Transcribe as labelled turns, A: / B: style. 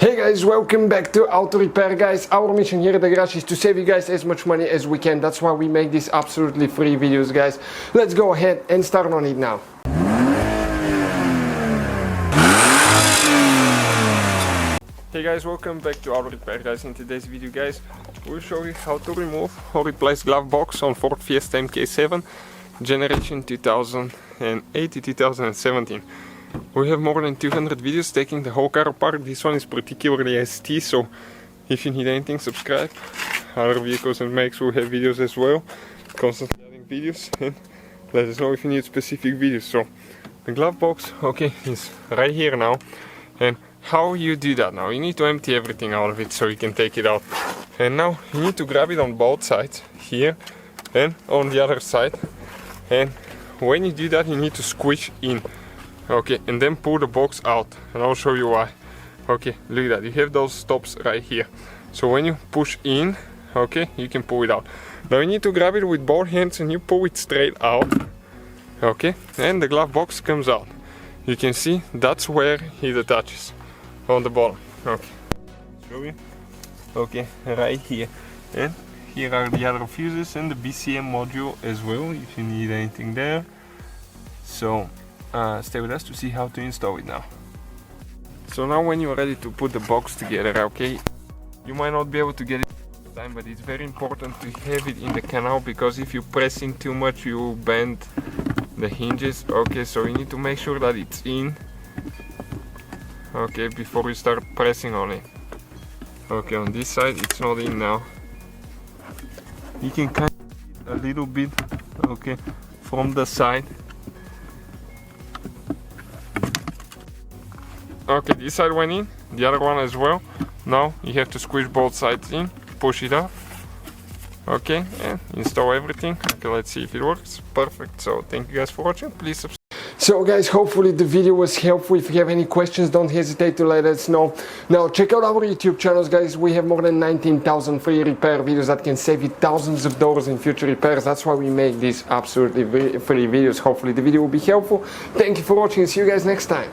A: Hey guys, welcome back to Auto Repair, guys. Our mission here at the garage is to save you guys as much money as we can. That's why we make these absolutely free videos, guys. Let's go ahead and start on it now. Hey guys, welcome back to Auto Repair, guys. In today's video, guys, we'll show you how to remove or replace glove box on Ford Fiesta MK7 generation 2008 to 2017. We have more than 200 videos taking the whole car apart. This one is particularly ST, so if you need anything, subscribe. Other vehicles and makes will have videos as well, constantly adding videos, and let us know if you need specific videos. So the glove box, okay, is right here now. And how you do that now? You need to empty everything out of it so you can take it out. And now you need to grab it on both sides, here and on the other side. And when you do that, you need to squish in. Okay, and then pull the box out, and I'll show you why. Okay, look at that, you have those stops right here. So when you push in, okay, you can pull it out. Now you need to grab it with both hands and you pull it straight out. Okay, and the glove box comes out. You can see that's where it attaches, on the bottom. Okay, show you. Okay, right here. And here are the other fuses and the BCM module as well, if you need anything there. So stay with us to see how to install it now. So now when you're ready to put the box together, okay, you might not be able to get it all the time, but it's very important to have it in the canal, because if you press in too much you will bend the hinges. Okay, so you need to make sure that it's in, okay, before you start pressing on it. Okay, on this side it's not in now. You can kind of a little bit, okay, from the side. Okay, this side went in, the other one as well. Now you have to squish both sides in, push it up. Okay, and install everything. Okay, let's see if it works. Perfect. So thank you guys for watching. Please subscribe. So guys, hopefully the video was helpful. If you have any questions, don't hesitate to let us know. Now check out our YouTube channels, guys. We have more than 19,000 free repair videos that can save you thousands of dollars in future repairs. That's why we make these absolutely free videos. Hopefully the video will be helpful. Thank you for watching. See you guys next time.